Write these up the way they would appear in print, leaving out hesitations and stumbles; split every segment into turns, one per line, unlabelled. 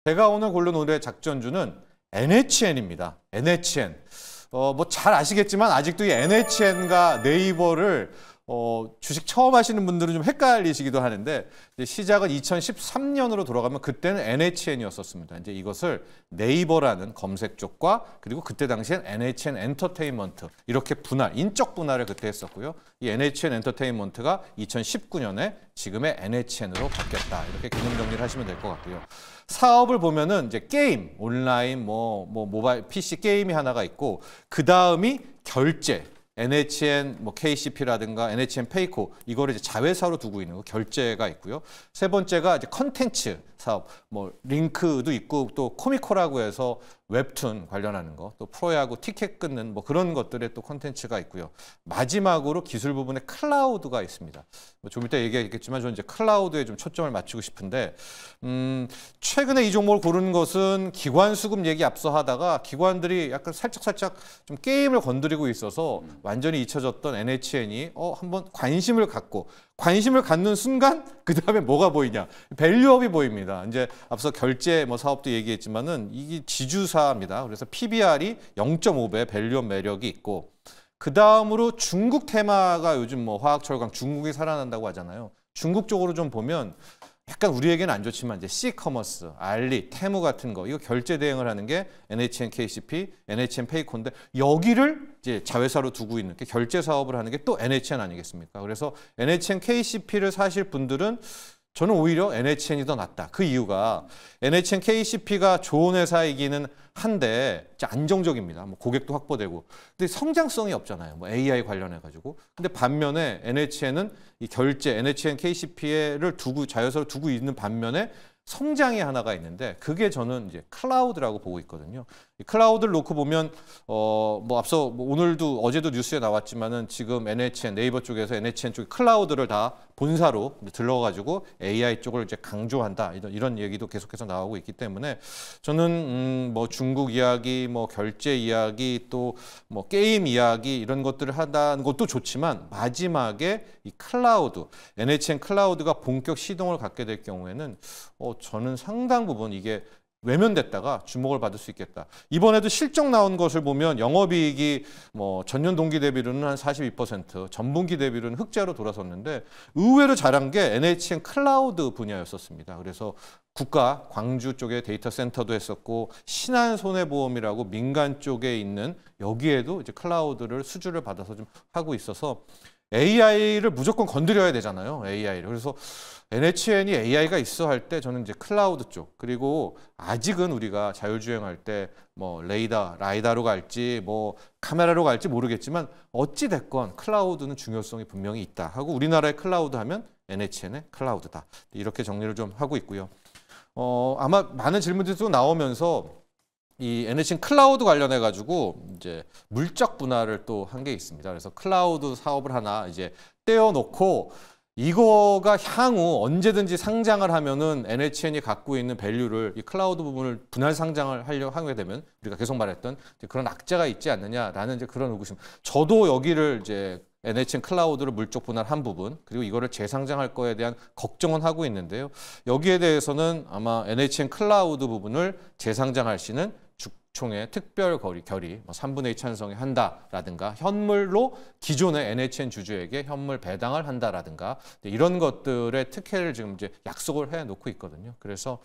제가 오늘 고른 오늘의 작전주는 NHN입니다. NHN. 뭐 잘 아시겠지만 아직도 이 NHN과 네이버를 주식 처음 하시는 분들은 좀 헷갈리시기도 하는데 시작은 2013년으로 돌아가면 그때는 NHN이었었습니다. 이제 이것을 네이버라는 검색 쪽과 그리고 그때 당시엔 NHN 엔터테인먼트 이렇게 분할, 인적 분할을 그때 했었고요. 이 NHN 엔터테인먼트가 2019년에 지금의 NHN으로 바뀌었다. 이렇게 개념 정리를 하시면 될 것 같고요. 사업을 보면은 이제 게임, 온라인, 모바일, PC 게임이 하나가 있고 그 다음이 결제. NHN, KCP라든가 NHN 페이코 이거를 이제 자회사로 두고 있는 거 결제가 있고요. 세 번째가 이제 컨텐츠 사업, 링크도 있고 또 코미코라고 해서 웹툰 관련하는 거, 또 프로야구 티켓 끊는 그런 것들의 또 컨텐츠가 있고요. 마지막으로 기술 부분에 클라우드가 있습니다. 좀 이따 얘기하겠지만 저는 이제 클라우드에 좀 초점을 맞추고 싶은데 최근에 이 종목을 고르는 것은 기관 수급 얘기 앞서 하다가 기관들이 약간 살짝 좀 게임을 건드리고 있어서 완전히 잊혀졌던 NHN이 한번 관심을 갖는 순간 그 다음에 뭐가 보이냐? 밸류업이 보입니다. 이제 앞서 결제 사업도 얘기했지만은 이게 지주사입니다. 그래서 PBR이 0.5배 밸류업 매력이 있고 그 다음으로 중국 테마가 요즘 화학철강 중국이 살아난다고 하잖아요. 중국 쪽으로 좀 보면 약간 우리에게는 안 좋지만 이제 C커머스, 알리, 테무 같은 거 이거 결제 대행을 하는 게 NHN KCP, NHN 페이코인데 여기를 이제 자회사로 두고 있는 게 결제 사업을 하는 게 또 NHN 아니겠습니까? 그래서 NHN KCP를 사실 분들은 저는 오히려 NHN이 더 낫다. 그 이유가 NHN KCP가 좋은 회사이기는 한데 안정적입니다. 고객도 확보되고. 근데 성장성이 없잖아요. AI 관련해가지고. 근데 반면에 NHN은 이 결제, NHN KCP를 자회사로 두고 있는 반면에 성장이 하나가 있는데 그게 저는 이제 클라우드라고 보고 있거든요. 이 클라우드를 놓고 보면 앞서 오늘도 어제도 뉴스에 나왔지만은 지금 NHN 네이버 쪽에서 NHN 쪽에 클라우드를 다 본사로 들러가지고 AI 쪽을 이제 강조한다 이런 얘기도 계속해서 나오고 있기 때문에 저는 중국 이야기, 결제 이야기 또 게임 이야기 이런 것들을 하다는 것도 좋지만 마지막에 이 클라우드 NHN 클라우드가 본격 시동을 갖게 될 경우에는 저는 상당 부분 이게 외면됐다가 주목을 받을 수 있겠다. 이번에도 실적 나온 것을 보면 영업이익이 전년 동기 대비로는 한 42%, 전분기 대비로는 흑자로 돌아섰는데 의외로 잘한 게 NHN 클라우드 분야였었습니다. 그래서 국가 광주 쪽에 데이터 센터도 했었고 신한손해보험이라고 민간 쪽에 있는 여기에도 이제 클라우드를 수주를 받아서 좀 하고 있어서 AI를 무조건 건드려야 되잖아요. AI를. 그래서 NHN이 AI가 있어 할 때 저는 이제 클라우드 쪽 그리고 아직은 우리가 자율주행할 때 라이다로 갈지 카메라로 갈지 모르겠지만 어찌 됐건 클라우드는 중요성이 분명히 있다 하고 우리나라의 클라우드 하면 NHN의 클라우드다 이렇게 정리를 좀 하고 있고요. 아마 많은 질문들이 또 나오면서 이 NHN 클라우드 관련해 가지고 이제 물적 분할을 또 한 게 있습니다. 그래서 클라우드 사업을 하나 이제 떼어놓고 이거가 향후 언제든지 상장을 하면은 NHN이 갖고 있는 밸류를 이 클라우드 부분을 분할 상장을 하게 되면 우리가 계속 말했던 그런 악재가 있지 않느냐라는 이제 그런 의구심. 저도 여기를 이제 NHN 클라우드를 물적 분할한 부분 그리고 이거를 재상장할 거에 대한 걱정은 하고 있는데요. 여기에 대해서는 아마 NHN 클라우드 부분을 재상장할 시는 총의 특별 결의 3분의 2 찬성이 한다라든가 현물로 기존의 NHN 주주에게 현물 배당을 한다라든가 이런 것들의 특혜를 지금 이제 약속을 해놓고 있거든요. 그래서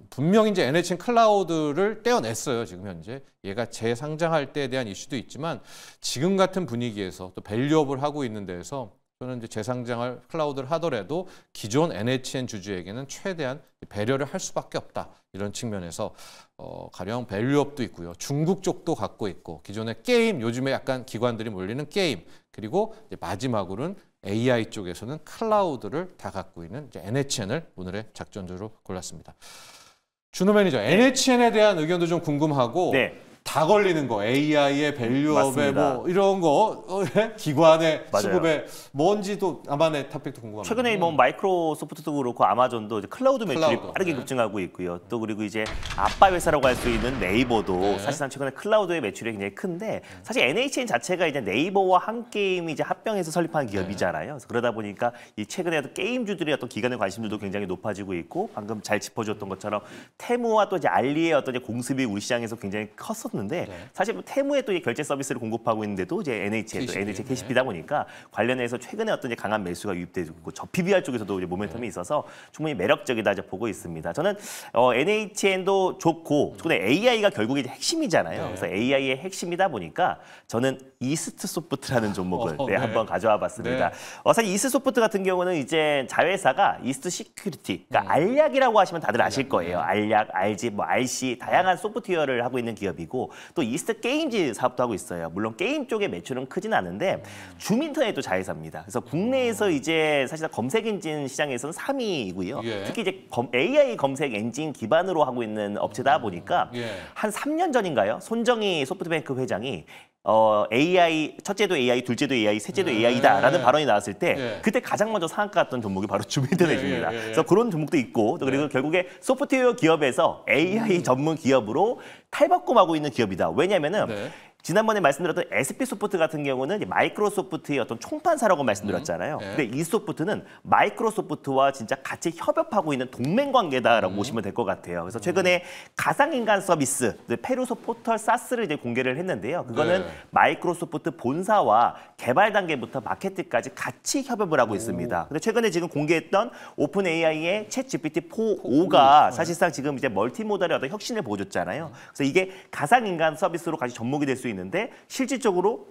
분명히 이제 NHN 클라우드를 떼어냈어요. 지금 현재 얘가 재상장할 때에 대한 이슈도 있지만 지금 같은 분위기에서 또 밸류업을 하고 있는 데에서 저는 이제 재상장을 클라우드를 하더라도 기존 NHN 주주에게는 최대한 배려를 할 수밖에 없다. 이런 측면에서 가령 밸류업도 있고요. 중국 쪽도 갖고 있고 기존의 게임, 요즘에 약간 기관들이 몰리는 게임 그리고 이제 마지막으로는 AI 쪽에서는 클라우드를 다 갖고 있는 이제 NHN을 오늘의 작전주로 골랐습니다. 준호 매니저, NHN에 대한 의견도 좀 궁금하고 다 걸리는 거, AI의 밸류업에 뭐 이런 거, 기관의 수급에 뭔지도 아마의 탑픽도 궁금합니다.
최근에 뭐 마이크로소프트도 그렇고 아마존도 이제 클라우드 매출이 빠르게 급증하고 있고요. 또 그리고 이제 아빠 회사라고 할 수 있는 네이버도 사실상 최근에 클라우드의 매출이 굉장히 큰데 사실 NHN 자체가 이제 네이버와 한 게임이 이제 합병해서 설립한 기업이잖아요. 그래서 그러다 보니까 이 최근에 게임주들의 어떤 기관의 관심들도 굉장히 높아지고 있고 방금 잘 짚어줬던 것처럼 테무와 또 이제 알리의 어떤 이제 공습이 우리 시장에서 굉장히 컸었는데 사실 뭐 테무에 또 결제 서비스를 공급하고 있는데도 이제 NHN, NHN KCP다 보니까 관련해서 최근에 어떤 이제 강한 매수가 유입되고 있고 저 PBR 쪽에서도 이제 모멘텀이 있어서 충분히 매력적이다 이제 보고 있습니다. 저는 NHN도 좋고 최근에 AI가 결국에 이제 핵심이잖아요. 그래서 AI의 핵심이다 보니까 저는 이스트 소프트라는 종목을 한번 가져와 봤습니다. 사실 이스트 소프트 같은 경우는 이제 자회사가 이스트 시큐리티, 그러니까 알약이라고 하시면 다들 아실 거예요. 알약, RG, 뭐 RC 다양한 소프트웨어를 하고 있는 기업이고 또 이스트 게임즈 사업도 하고 있어요. 물론 게임 쪽의 매출은 크진 않은데 줌인터넷도 자회사입니다. 그래서 국내에서 이제 사실 검색 엔진 시장에서는 3위이고요. 특히 이제 AI 검색 엔진 기반으로 하고 있는 업체다 보니까 한 3년 전인가요? 손정희 소프트뱅크 회장이 AI, 첫째도 AI, 둘째도 AI, 셋째도 AI다라는 발언이 나왔을 때 그때 가장 먼저 상한가 갔던 종목이 바로 줌인터넷입니다. 그래서 그런 종목도 있고 또 그리고 결국에 소프트웨어 기업에서 AI 전문 기업으로 탈바꿈하고 있는 기업이다. 왜냐면은 지난번에 말씀드렸던 SP소프트 같은 경우는 이제 마이크로소프트의 어떤 총판사라고 말씀드렸잖아요. 근데 이 소프트는 마이크로소프트와 진짜 같이 협업하고 있는 동맹 관계다라고 보시면 될 것 같아요. 그래서 최근에 가상인간 서비스 페루소 포털 사스를 이제 공개를 했는데요. 그거는 마이크로소프트 본사와 개발 단계부터 마케팅까지 같이 협업을 하고 있습니다. 근데 최근에 지금 공개했던 오픈 AI의 챗 GPT-4.5가 사실상 지금 이제 멀티모달의 어떤 혁신을 보여줬잖아요. 그래서 이게 가상인간 서비스로 같이 접목이 될 수 있는데 실질적으로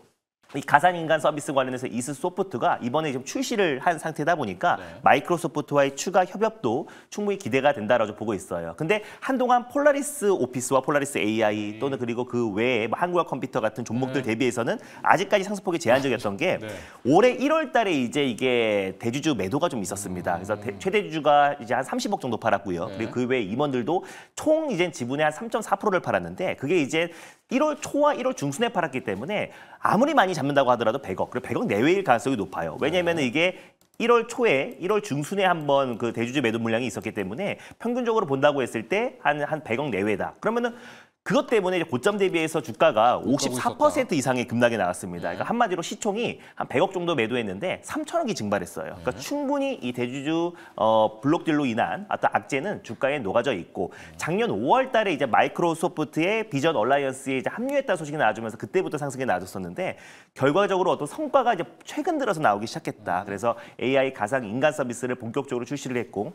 이 가상인간 서비스 관련해서 이스소프트가 이번에 지금 출시를 한 상태다 보니까 마이크로소프트와의 추가 협업도 충분히 기대가 된다라고 보고 있어요. 근데 한동안 폴라리스 오피스와 폴라리스 AI 또는 그리고 그 외에 뭐 한국어 컴퓨터 같은 종목들 대비해서는 아직까지 상승폭이 제한적이었던 게 올해 1월 달에 이제 이게 대주주 매도가 좀 있었습니다. 그래서 최대주주가 이제 한 30억 정도 팔았고요. 그리고 그 외에 임원들도 총 이제 지분의 한 3.4%를 팔았는데 그게 이제 1월 초와 1월 중순에 팔았기 때문에 아무리 많이 잡는다고 하더라도 100억, 그리고 100억 내외일 가능성이 높아요. 왜냐하면 이게 1월 초에, 1월 중순에 한번 그 대주주 매도 물량이 있었기 때문에 평균적으로 본다고 했을 때 한 100억 내외다. 그러면은 그것 때문에 이제 고점 대비해서 주가가 54% 이상의 급락이 나왔습니다. 그러니까 한마디로 시총이 한 100억 정도 매도했는데 3천억이 증발했어요. 그러니까 충분히 이 대주주 블록딜로 인한 어떤 악재는 주가에 녹아져 있고 작년 5월 달에 이제 마이크로소프트의 비전 얼라이언스에 이제 합류했다는 소식이 나와주면서 그때부터 상승이 나왔었는데 결과적으로 어떤 성과가 이제 최근 들어서 나오기 시작했다. 그래서 AI 가상 인간 서비스를 본격적으로 출시를 했고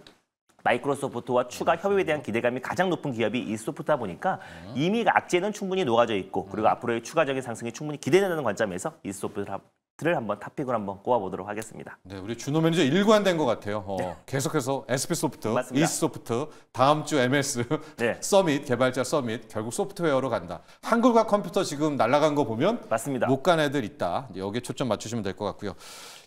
마이크로소프트와 추가 협업에 대한 기대감이 가장 높은 기업이 이 소프트다 보니까 이미 악재는 충분히 녹아져 있고 그리고 앞으로의 추가적인 상승이 충분히 기대된다는 관점에서 이 소프트를 한번 탑픽으로 한번 꼽아보도록 하겠습니다.
네, 우리 준호 매니저 일관된 것 같아요. 계속해서 SP소프트, 이스소프트, 다음 주 MS 서밋, 개발자 서밋, 결국 소프트웨어로 간다. 한글과 컴퓨터 지금 날아간 거 보면 못 간 애들 있다. 여기에 초점 맞추시면 될 것 같고요.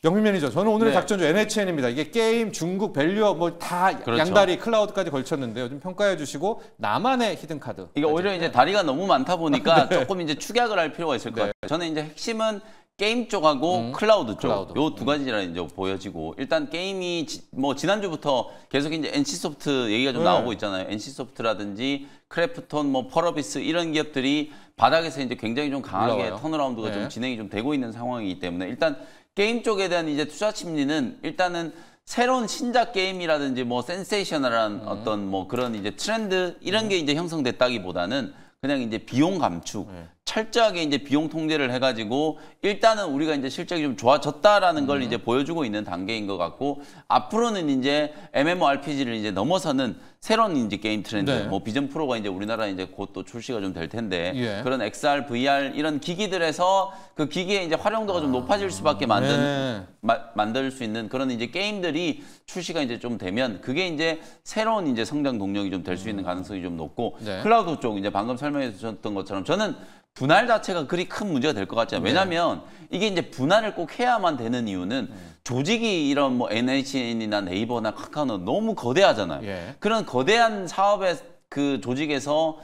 영민 매니저, 저는 오늘의 작전주 NHN입니다. 이게 게임, 중국, 밸류업 뭐 다 양다리 클라우드까지 걸쳤는데요. 좀 평가해 주시고 나만의 히든 카드.
이게 오히려 이제 다리가 너무 많다 보니까 조금 이제 축약을 할 필요가 있을 것 같아요. 저는 이제 핵심은 게임 쪽하고 클라우드 쪽, 요 두 가지라 이제 보여지고 일단 게임이 뭐 지난주부터 계속 이제 NC소프트 얘기가 좀 나오고 있잖아요. NC소프트라든지 크래프톤, 뭐 펄어비스 이런 기업들이 바닥에서 이제 굉장히 좀 강하게 턴어라운드가 좀 진행이 좀 되고 있는 상황이기 때문에 일단 게임 쪽에 대한 이제 투자 심리는 일단은 새로운 신작 게임이라든지 뭐 센세이셔널한 어떤 뭐 그런 이제 트렌드 이런 게 이제 형성됐다기보다는 그냥 이제 비용 감축, 철저하게 이제 비용 통제를 해가지고 일단은 우리가 이제 실적이 좀 좋아졌다라는 걸 이제 보여주고 있는 단계인 것 같고 앞으로는 이제 MMORPG를 이제 넘어서는 새로운 이제 게임 트렌드, 뭐 비전 프로가 이제 우리나라에 이제 곧 또 출시가 좀 될 텐데 그런 XR, VR 이런 기기들에서 그 기기의 이제 활용도가 좀 높아질 수밖에 만들 수 있는 그런 이제 게임들이 출시가 이제 좀 되면 그게 이제 새로운 이제 성장 동력이 좀 될 수 있는 가능성이 좀 높고 클라우드 쪽 이제 방금 설명해 주셨던 것처럼 저는 분할 자체가 그리 큰 문제가 될 것 같지 않아요. 왜냐하면 이게 이제 분할을 꼭 해야만 되는 이유는 조직이 이런 뭐 NHN이나 네이버나 카카오는 너무 거대하잖아요. 그런 거대한 사업의 그 조직에서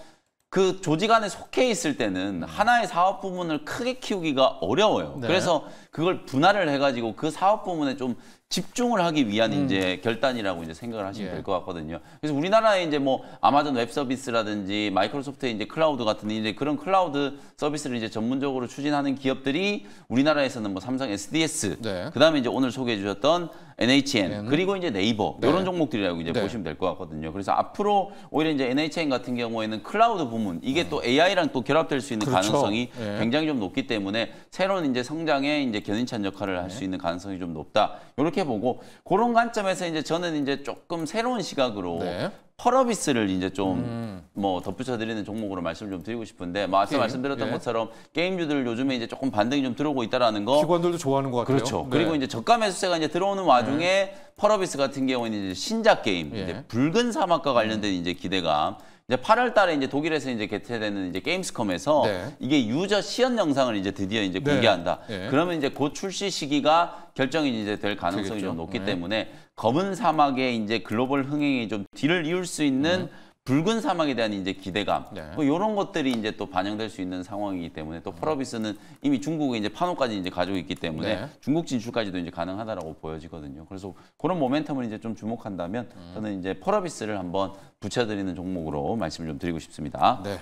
그 조직 안에 속해 있을 때는 하나의 사업 부문을 크게 키우기가 어려워요.
네.
그래서 그걸 분할을 해가지고 그 사업 부문에 좀 집중을 하기 위한 이제 결단이라고 이제 생각을 하시면
예.
될 것 같거든요. 그래서 우리나라에 이제 뭐 아마존 웹 서비스라든지 마이크로소프트의 이제 클라우드 같은 이제 그런 클라우드 서비스를 이제 전문적으로 추진하는 기업들이 우리나라에서는 뭐 삼성 SDS,
네.
그다음에 이제 오늘 소개해 주셨던 NHN, 그리고 이제 네이버
네.
이런 종목들이라고 이제
네.
보시면 될 것 같거든요. 그래서 앞으로 오히려 이제 NHN 같은 경우에는 클라우드 부문 이게 또 AI랑 또 결합될 수 있는
그렇죠.
가능성이
네.
굉장히 좀 높기 때문에 새로운 이제 성장에 이제 견인찬 역할을 할 수 있는 가능성이 좀 높다. 이렇게 보고 그런 관점에서 이제 저는 이제 조금 새로운 시각으로
네.
펄어비스를 이제 좀 뭐 덧붙여 드리는 종목으로 말씀을 좀 드리고 싶은데 뭐 앞서
게임?
말씀드렸던
예.
것처럼 게임주들 요즘에 이제 조금 반등이 좀 들어오고 있다라는 거.
기관들도 좋아하는 것 같아요.
그렇죠.
네.
그리고 이제 저가 매수세가 이제 들어오는 와중에 펄어비스 같은 경우는 이제 신작 게임,
예.
이제 붉은 사막과 관련된 이제 기대감. 이제 8월 달에 이제 독일에서 이제 개최되는 이제 게임스컴에서
네.
이게 유저 시연 영상을 이제 드디어 이제
네.
공개한다.
예.
그러면 이제 곧 출시 시기가 결정이 이제 될 가능성이
되겠죠.
좀 높기
네.
때문에 검은 사막의 이제 글로벌 흥행이 좀 뒤를 이을 수 있는 붉은 사막에 대한 이제 기대감,
네.
뭐 이런 것들이 이제 또 반영될 수 있는 상황이기 때문에 또 펄어비스는 이미 중국에 이제 판호까지 이제 가지고 있기 때문에
네.
중국 진출까지도 이제 가능하다라고 보여지거든요. 그래서 그런 모멘텀을 이제 좀 주목한다면 저는 이제 펄어비스를 한번 붙여드리는 종목으로 말씀을 좀 드리고 싶습니다.
네.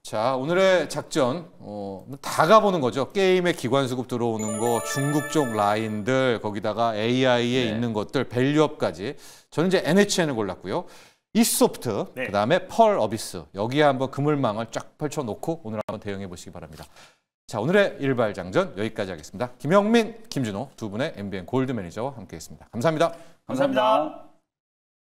자, 오늘의 작전 다 가보는 거죠. 게임에 기관 수급 들어오는 거, 중국 쪽 라인들, 거기다가 AI에
네.
있는 것들, 밸류업까지. 저는 이제 NHN을 골랐고요. 이소프트,
네.
그다음에 펄 어비스. 여기에 한번 그물망을 쫙 펼쳐놓고 오늘 한번 대응해 보시기 바랍니다. 자, 오늘의 일발장전 여기까지 하겠습니다. 김영민, 김준호 두 분의 MBN 골드 매니저와 함께했습니다. 감사합니다.
감사합니다.